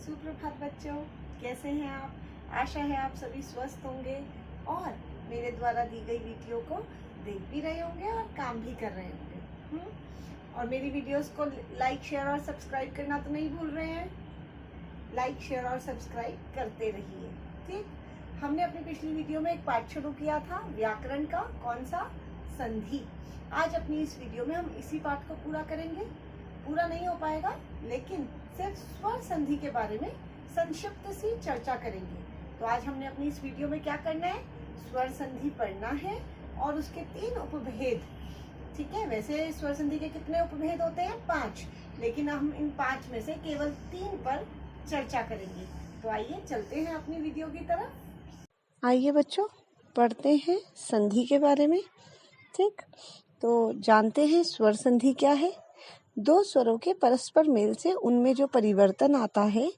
सुप्रभात बच्चों, कैसे हैं आप? आशा है आप सभी स्वस्थ होंगे और मेरे द्वारा दी गई वीडियो को देख भी रहे होंगे और काम भी कर रहे होंगे। और मेरी वीडियोस को लाइक, शेयर और सब्सक्राइब करना तो नहीं भूल रहे हैं। लाइक, शेयर और सब्सक्राइब करते रहिए। ठीक, हमने अपनी पिछली वीडियो में एक पाठ शुरू किया था व्याकरण का। कौन सा? संधि। आज अपनी इस वीडियो में हम इसी पाठ को पूरा करेंगे। पूरा नहीं हो पाएगा, लेकिन सिर्फ स्वर संधि के बारे में संक्षिप्त सी चर्चा करेंगे। तो आज हमने अपनी इस वीडियो में क्या करना है? स्वर संधि पढ़ना है और उसके 3 उपभेद। ठीक है, वैसे स्वर संधि के कितने उपभेद होते हैं? 5, लेकिन हम इन 5 में से केवल 3 पर चर्चा करेंगे। तो आइए चलते हैं अपनी वीडियो की तरफ। आइए बच्चों, पढ़ते हैं संधि के बारे में। ठीक, तो जानते हैं स्वर संधि क्या है। 2 स्वरों के परस्पर मेल से उनमें जो परिवर्तन आता है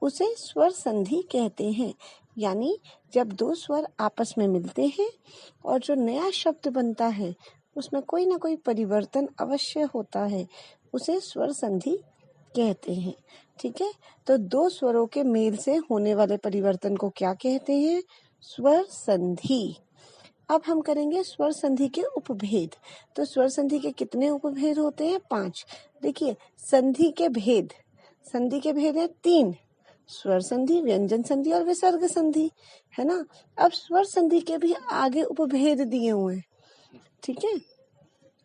उसे स्वर संधि कहते हैं। यानी जब 2 स्वर आपस में मिलते हैं और जो नया शब्द बनता है उसमें कोई ना कोई परिवर्तन अवश्य होता है, उसे स्वर संधि कहते हैं। ठीक है, तो 2 स्वरों के मेल से होने वाले परिवर्तन को क्या कहते हैं? स्वर संधि। अब हम करेंगे स्वर संधि के उपभेद। तो स्वर संधि के कितने उपभेद होते हैं? 5। देखिए, संधि के भेद है 3। स्वर संधि, व्यंजन संधि और विसर्ग संधि, है ना। अब स्वर संधि के भी आगे उपभेद दिए हुए हैं। ठीक है,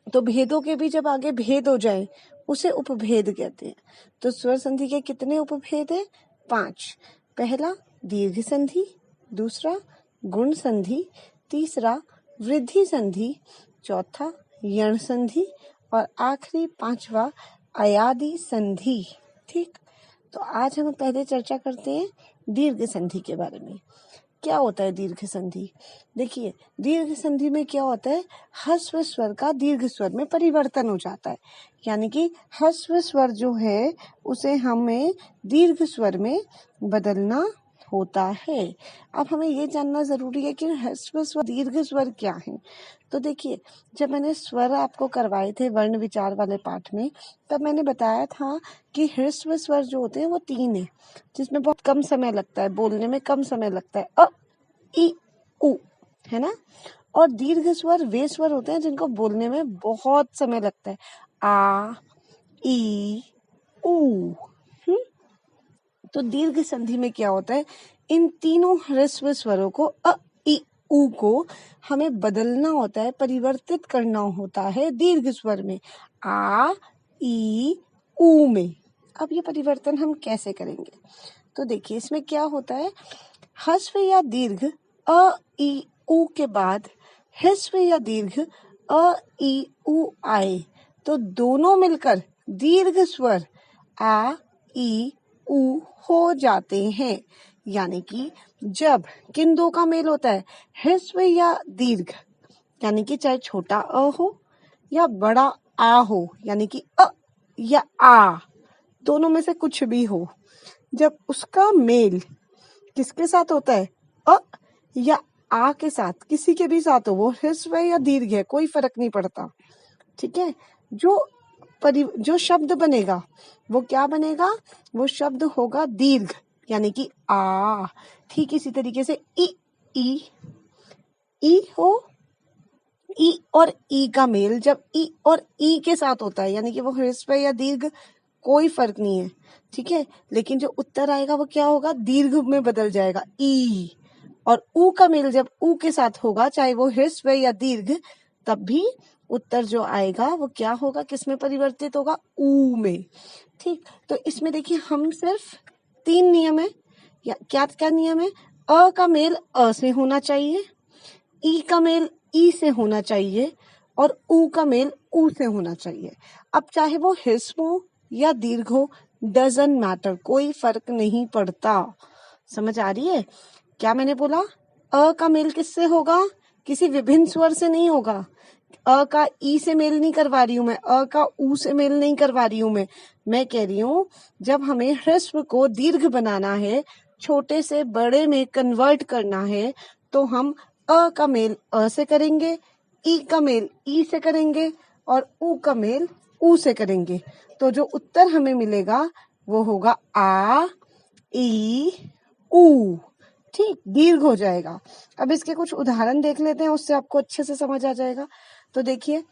तो भेदों के भी जब आगे भेद हो जाए उसे उपभेद कहते हैं। तो स्वर संधि के कितने उपभेद है? 5। पहला दीर्घ संधि, दूसरा गुण संधि, तीसरा वृद्धि संधि, चौथा यण संधि और आखिरी 5वां अयादि संधि। ठीक, तो आज हम पहले चर्चा करते हैं दीर्घ संधि के बारे में। क्या होता है दीर्घ संधि? देखिए, दीर्घ संधि में क्या होता है? ह्रस्व स्वर का दीर्घ स्वर में परिवर्तन हो जाता है। यानी कि ह्रस्व स्वर जो है उसे हमें दीर्घ स्वर में बदलना होता है। अब हमें ये जानना जरूरी है कि ह्रस्व स्वर, दीर्घ स्वर क्या है। तो देखिए, जब मैंने स्वर आपको करवाए थे वर्ण विचार वाले पाठ में, तब मैंने बताया था कि ह्रस्व स्वर जो होते हैं वो 3 है, जिसमें बहुत कम समय लगता है, बोलने में कम समय लगता है। अ, इ, उ, है ना। और दीर्घ स्वर वे स्वर होते हैं जिनको बोलने में बहुत समय लगता है। आ, ई, उ। तो दीर्घ संधि में क्या होता है? इन तीनों ह्रस्व स्वरों को अ, इ, उ को हमें बदलना होता है, परिवर्तित करना होता है दीर्घ स्वर में, आ, ई, उ में। अब ये परिवर्तन हम कैसे करेंगे? तो देखिए, इसमें क्या होता है? ह्रस्व या दीर्घ अ, ई, उ के बाद ह्रस्व या दीर्घ अ, ई, उ आए तो दोनों मिलकर दीर्घ स्वर आ, ई, उ हो जाते हैं। यानी कि जब किन 2 का मेल होता है? ह्रस्व या दीर्घ, यानी कि चाहे छोटा अ हो या बड़ा आ हो, यानी कि अ या आ, दोनों में से कुछ भी हो, जब उसका मेल किसके साथ होता है? अ या आ के साथ, किसी के भी साथ हो, वो ह्रस्व या दीर्घ है, कोई फर्क नहीं पड़ता। ठीक है, जो शब्द बनेगा वो क्या बनेगा? वो शब्द होगा दीर्घ, यानी कि आ। ठीक इसी तरीके से ई हो, ई और ई का मेल जब ई और ई के साथ होता है, यानी कि वो ह्रस्व या दीर्घ, कोई फर्क नहीं है। ठीक है, लेकिन जो उत्तर आएगा वो क्या होगा? दीर्घ में बदल जाएगा, ई। और उ का मेल जब उ के साथ होगा, चाहे वो ह्रस्व या दीर्घ, तब भी उत्तर जो आएगा वो क्या होगा? किस में परिवर्तित होगा? उ में। ठीक, तो इसमें देखिए, हम सिर्फ 3 नियम है। या क्या क्या नियम है? अ का मेल अ से होना चाहिए, ई का मेल ई से होना चाहिए और उ का मेल उ से होना चाहिए। अब चाहे वो ह्रस्व हो या दीर्घ हो, डजंट मैटर, कोई फर्क नहीं पड़ता। समझ आ रही है क्या मैंने बोला? अ का मेल किससे होगा? किसी विभिन्न स्वर से नहीं होगा। अ का ई से मेल नहीं करवा रही हूं मैं, अ का उ से मेल नहीं करवा रही हूं मैं कह रही हूं जब हमें ह्रस्व को दीर्घ बनाना है, छोटे से बड़े में कन्वर्ट करना है, तो हम अ का मेल अ से करेंगे, ई का मेल ई से करेंगे और उ का मेल उ से करेंगे। तो जो उत्तर हमें मिलेगा वो होगा आ, ई ऊ, ठीक, दीर्घ हो जाएगा। अब इसके कुछ उदाहरण देख लेते हैं, उससे आपको अच्छे से समझ आ जाएगा। तो देखिए,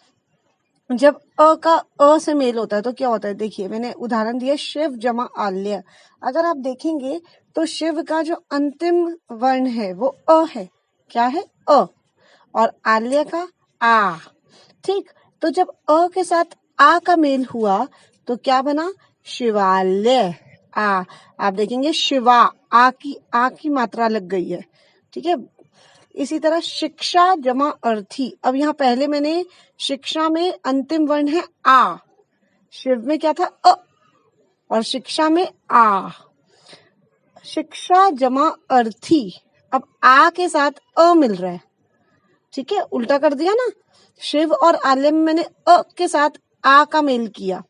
जब अ का अ से मेल होता है तो क्या होता है, देखिए मैंने उदाहरण दिया शिव जमा आल्य। अगर आप देखेंगे तो शिव का जो अंतिम वर्ण है वो अ है। क्या है? अ। और आल्य का आ। ठीक, तो जब अ के साथ आ का मेल हुआ तो क्या बना? शिवालय। आ, आप देखेंगे शिवा, आ की मात्रा लग गई है। ठीक है, इसी तरह शिक्षा जमा अर्थी। अब यहाँ पहले मैंने शिक्षा में अंतिम वर्ण है आ, शिव में क्या था? अ, और शिक्षा में आ। शिक्षा जमा अर्थी, अब आ के साथ अ मिल रहा है। ठीक है, उल्टा कर दिया ना। शिव और आलय में मैंने अ के साथ आ का मेल किया,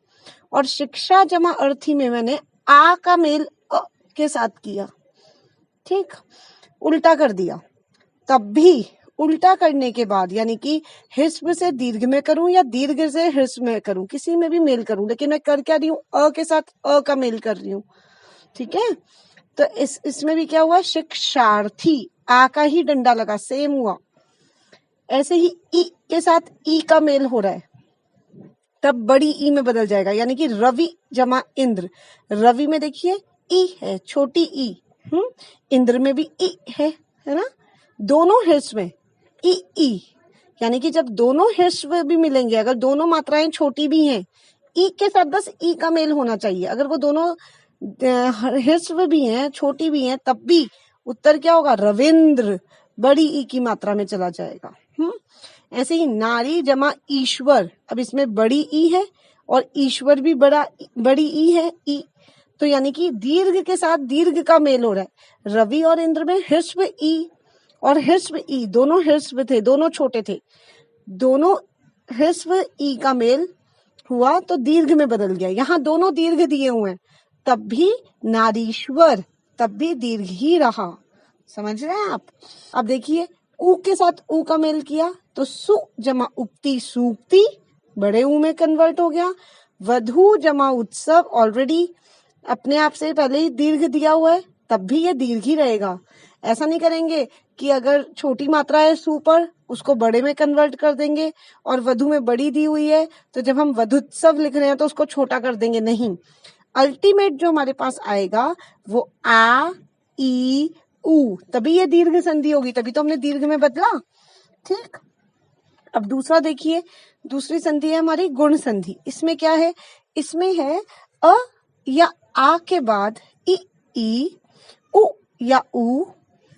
और शिक्षा जमा अर्थी में मैंने आ का मेल अ के साथ किया। ठीक, उल्टा कर दिया। तब भी उल्टा करने के बाद, यानी कि ह्रस्व से दीर्घ में करूं या दीर्घ से ह्रस्व में करूं, किसी में भी मेल करूं, लेकिन मैं कर क्या रही हूं? अ के साथ अ का मेल कर रही हूं। ठीक है, तो इसमें भी क्या हुआ? शिक्षार्थी, आ का ही डंडा लगा, सेम हुआ। ऐसे ही ई के साथ ई का मेल हो रहा है, तब बड़ी ई में बदल जाएगा, यानी कि रवि जमा इंद्र। रवि में देखिए ई है, छोटी ई। इंद्र में भी ई है ना? दोनों ह्रस्व में ई ई, यानी कि जब दोनों ह्रस्व भी मिलेंगे, अगर दोनों मात्राएं छोटी भी हैं, ई के साथ बस ई का मेल होना चाहिए। अगर वो दोनों ह्रस्व भी हैं, छोटी भी हैं, तब भी उत्तर क्या होगा? रविंद्र, बड़ी ई की मात्रा में चला जाएगा। ऐसे ही नारी जमा ईश्वर, अब इसमें बड़ी ई है और ईश्वर भी बड़ी ई है, ई, तो यानी कि दीर्घ के साथ दीर्घ का मेल हो रहा है। रवि और इंद्र में ह्रस्व ई और ह्रस्व ई, दोनों ह्रस्व थे, दोनों छोटे थे, दोनों ह्रस्व ई का मेल हुआ तो दीर्घ में बदल गया। यहाँ दोनों दीर्घ दिए हुए हैं, तब भी नारीश्वर, तब भी दीर्घ ही रहा। समझ रहे हैं आप? अब देखिए, ऊ के साथ ऊ का मेल किया तो सु जमा उक्ति, सूक्ति, बड़े ऊ में कन्वर्ट हो गया। वधु जमा उत्सव, ऑलरेडी अपने आप से पहले ही दीर्घ दिया हुआ है, तब भी ये दीर्घ ही रहेगा। ऐसा नहीं करेंगे कि अगर छोटी मात्रा है सु पर, उसको बड़े में कन्वर्ट कर देंगे, और वधु में बड़ी दी हुई है तो जब हम वधुत्सव लिख रहे हैं तो उसको छोटा कर देंगे। नहीं, अल्टीमेट जो हमारे पास आएगा वो आ ई ऊ, तभी ये दीर्घ संधि होगी, तभी तो हमने दीर्घ में बदला। ठीक, अब दूसरा देखिए, दूसरी संधि है हमारी गुण संधि। इसमें क्या है? इसमें है अ या आ के बाद ई उ या ऊ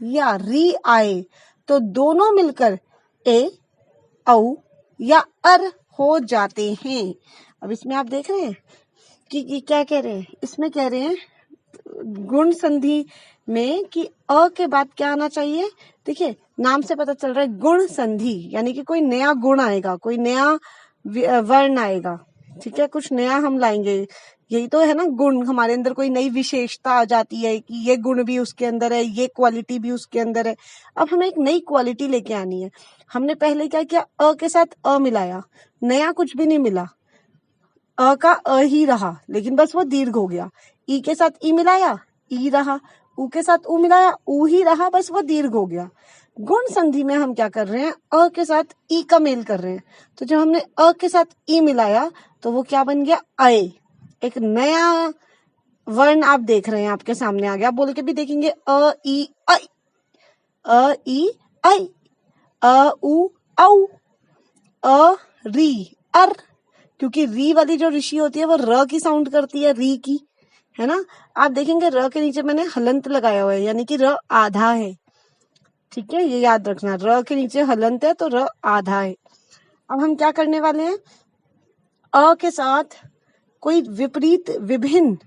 या री आए तो दोनों मिलकर ए औ या अर हो जाते हैं। अब इसमें आप देख रहे हैं कि क्या कह रहे हैं? इसमें कह रहे हैं गुण संधि में कि अ के बाद क्या आना चाहिए। देखिए, नाम से पता चल रहा है गुण संधि, यानी कि कोई नया गुण आएगा, कोई नया वर्ण आएगा। ठीक है, कुछ नया हम लाएंगे, यही तो है ना गुण। हमारे अंदर कोई नई विशेषता आ जाती है कि ये गुण भी उसके अंदर है, ये क्वालिटी भी उसके अंदर है। अब हमें एक नई क्वालिटी लेके आनी है। हमने पहले क्या किया? अ के साथ अ मिलाया, नया कुछ भी नहीं मिला, अ का अ ही रहा, लेकिन बस वो दीर्घ हो गया। ई के साथ ई मिलाया, ई रहा। ऊ के साथ ऊ मिलाया, ऊ ही रहा, बस वो दीर्घ हो गया। गुण संधि में हम क्या कर रहे हैं? अ के साथ ई का मेल कर रहे हैं, तो जब हमने अ के साथ ई मिलाया तो वो क्या बन गया? अय। एक नया वर्ण आप देख रहे हैं, आपके सामने आ गया। बोल के भी देखेंगे, अ ई ऐ, अ ई ऐ, अ उ औ, अ री अर, क्योंकि री वाली जो ऋषि होती है वो र की साउंड करती है, री की, है ना? आप देखेंगे र के नीचे मैंने हलंत लगाया हुआ है, यानी कि र आधा है। ठीक है, ये याद रखना, र के नीचे हलंत है तो र आधा है। अब हम क्या करने वाले हैं? अ के साथ कोई विपरीत विभिन्न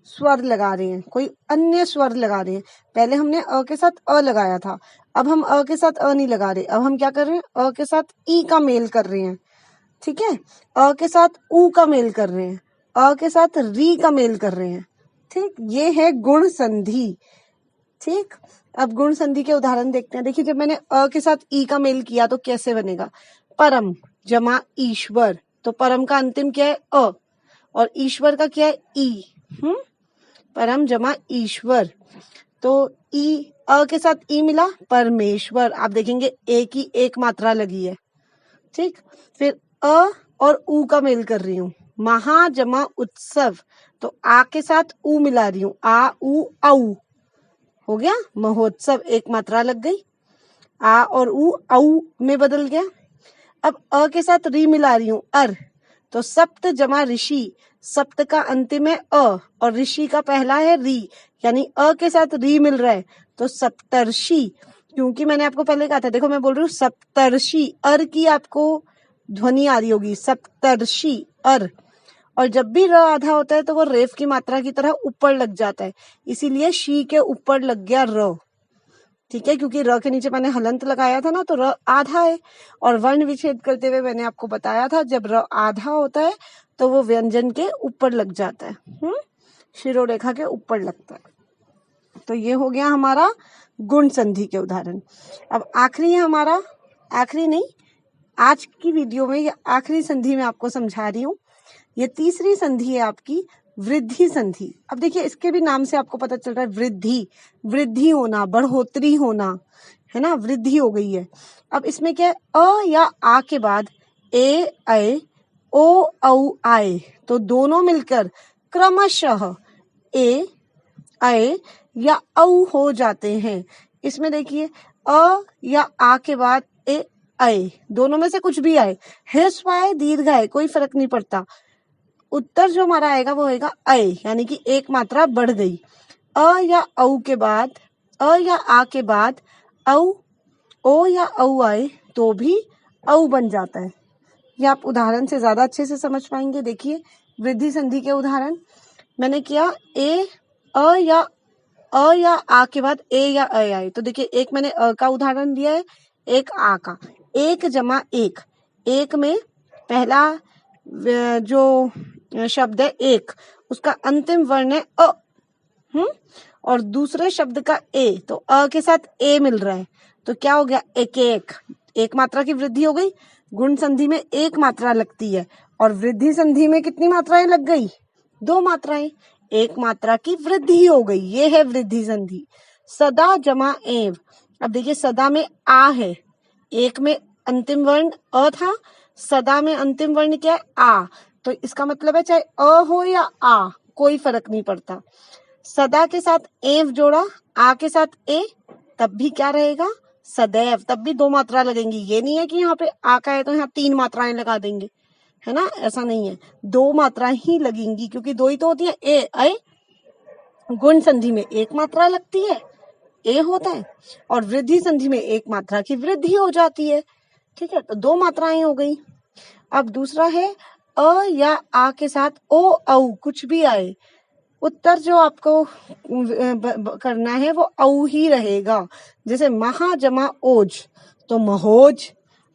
स्वर लगा रहे हैं, कोई अन्य स्वर लगा रहे हैं। पहले हमने अ के साथ अ लगाया था, अब हम अ के साथ अ नहीं लगा रहे। अब हम क्या कर रहे हैं? अ के साथ ई का मेल कर रहे हैं। ठीक है, अ के साथ ऊ का मेल कर रहे हैं, अ के साथ री का मेल कर रहे हैं। ठीक, ये है गुण संधि। ठीक, अब गुण संधि के उदाहरण देखते हैं। देखिए, जब मैंने अ के साथ ई का मेल किया तो कैसे बनेगा? परम जमा ईश्वर, तो परम का अंतिम क्या है? अ, और ईश्वर का क्या है? ई। परम जमा ईश्वर, तो ई अ के साथ ई मिला परमेश्वर। आप देखेंगे ए की एक मात्रा लगी है, ठीक। फिर अ और ऊ का मेल कर रही हूँ, महा जमा उत्सव, तो आ के साथ ऊ मिला रही हूँ, आ ऊ औ, हो गया महोत्सव, एक मात्रा लग गई। आ और ऊ औ में बदल गया। अब अ के साथ री मिला रही हूँ, अर, तो सप्त जमा ऋषि, सप्त का अंतिम है अ और ऋषि का पहला है री, यानी अ के साथ री मिल रहा है, तो सप्तर्षि। क्योंकि मैंने आपको पहले कहा था, देखो मैं बोल रही हूँ सप्तर्षि, अर की आपको ध्वनि आ रही होगी, सप्तर्षि अर। और जब भी र आधा होता है तो वो रेफ की मात्रा की तरह ऊपर लग जाता है, इसीलिए शी के ऊपर लग गया र, ठीक है। क्योंकि र के नीचे मैंने हलंत लगाया था ना, तो र आधा है। और वर्ण विच्छेद करते हुए मैंने आपको बताया था, जब र आधा होता है तो वो व्यंजन के ऊपर लग जाता है, शिरोरेखा के ऊपर लगता है। तो ये हो गया हमारा गुण संधि के उदाहरण। अब आखिरी है हमारा, आखिरी नहीं, आज की वीडियो में ये आखिरी संधि मैं आपको समझा रही हूँ। ये तीसरी संधि है आपकी वृद्धि संधि। अब देखिए इसके भी नाम से आपको पता चल रहा है, वृद्धि, वृद्धि होना, बढ़ोतरी होना, है ना, वृद्धि हो गई है। अब इसमें क्या है, अ या आ के बाद ए ऐ ओ औ आए, तो दोनों मिलकर क्रमशः ए ऐ या औ हो जाते हैं। इसमें देखिए अ या आ के बाद ए ऐ, दोनों में से कुछ भी आए, ह्रस्व आए दीर्घ आए कोई फर्क नहीं पड़ता, उत्तर जो हमारा आएगा वो आएगा ऐ, यानी कि एक मात्रा बढ़ गई। अ या औ के बाद, अ या आ के बाद औ, ओ या औ आए तो भी औ बन जाता है। ये आप उदाहरण से ज्यादा अच्छे से समझ पाएंगे। देखिए वृद्धि संधि के उदाहरण मैंने किया, अ या आ के बाद ए या ऐ आए, तो देखिए एक मैंने अ का उदाहरण दिया है, एक आ का, एक जमा एक, एक में पहला जो शब्द है एक, उसका अंतिम वर्ण है अ, और दूसरे शब्द का ए, तो अ के साथ ए मिल रहा है, तो क्या हो गया, एक एक, एक मात्रा की वृद्धि हो गई। गुण संधि में एक मात्रा लगती है और वृद्धि संधि में कितनी मात्राएं लग गई, दो मात्राएं, एक मात्रा की वृद्धि हो गई, ये है वृद्धि संधि। सदा जमा एव, अब देखिए सदा में आ है, एक में अंतिम वर्ण अ था, सदा में अंतिम वर्ण क्या है, आ, तो इसका मतलब है चाहे अ हो या आ कोई फर्क नहीं पड़ता। सदा के साथ एव जोड़ा, आ के साथ ए, तब भी क्या रहेगा, सदैव, तब भी दो मात्रा लगेंगी। ये नहीं है कि यहाँ पे आ का है तो यहाँ तीन मात्राएं लगा देंगे, है ना, ऐसा नहीं है, दो मात्रा ही लगेंगी, क्योंकि दो ही तो होती है, ए ऐ। गुण संधि में एक मात्रा लगती है, ए होता है, और वृद्धि संधि में एक मात्रा की वृद्धि हो जाती है, ठीक है, तो दो मात्राएं हो गई। अब दूसरा है अ या आ के साथ ओ औ कुछ भी आए, उत्तर जो आपको करना है वो औ ही रहेगा। जैसे महा जमा ओज, तो महोज,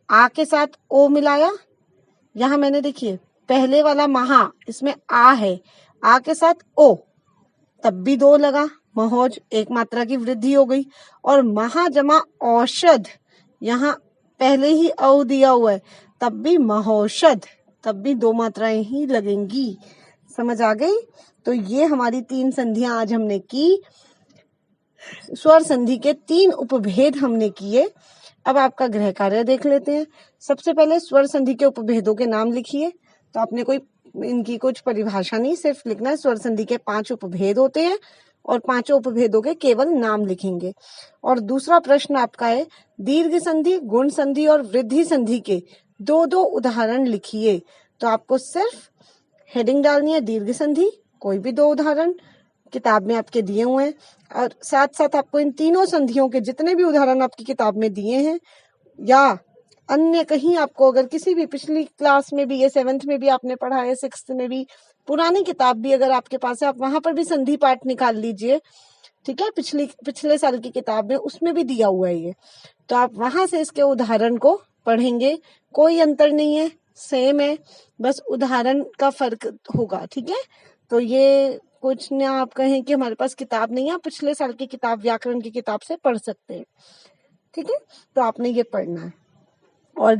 आ के साथ ओ मिलाया, यहाँ मैंने देखिए पहले वाला महा, इसमें आ है, आ के साथ ओ, तब भी दो लगा, महोज, एक मात्रा की वृद्धि हो गई। और महा जमा औषध, यहाँ पहले ही औ दिया हुआ है, तब भी महौषध, तब भी दो मात्राएं ही लगेंगी। समझ आ गई। तो ये हमारी तीन संधियां आज हमने की, स्वर संधि के तीन उपभेद हमने किए। अब आपका गृह कार्य देख लेते हैं। सबसे पहले स्वर संधि के उपभेदों के नाम लिखिए। तो आपने कोई इनकी कुछ परिभाषा नहीं, सिर्फ लिखना है स्वर संधि के 5 उपभेद होते हैं और 5 उपभेदों के केवल नाम लिखेंगे। और दूसरा प्रश्न आपका है दीर्घ संधि, गुण संधि और वृद्धि संधि के 2-2 उदाहरण लिखिए। तो आपको सिर्फ हेडिंग डालनी है दीर्घ संधि, कोई भी 2 उदाहरण किताब में आपके दिए हुए हैं, और साथ साथ आपको इन तीनों संधियों के जितने भी उदाहरण आपकी किताब में दिए हैं या अन्य कहीं आपको अगर किसी भी पिछली क्लास में भी, ये 7th में भी आपने पढ़ा है, 6th में भी, पुरानी किताब भी अगर आपके पास है, आप वहां पर भी संधि पाठ निकाल लीजिए, ठीक है, पिछले साल की किताब में उसमें भी दिया हुआ है ये, तो आप वहां से इसके उदाहरण को पढ़ेंगे। कोई अंतर नहीं है, सेम है, बस उदाहरण का फर्क होगा, ठीक है। तो ये कुछ न आप कहें कि हमारे पास किताब नहीं है, आप पिछले साल की किताब, व्याकरण की किताब से पढ़ सकते हैं, ठीक है। तो आपने ये पढ़ना है। और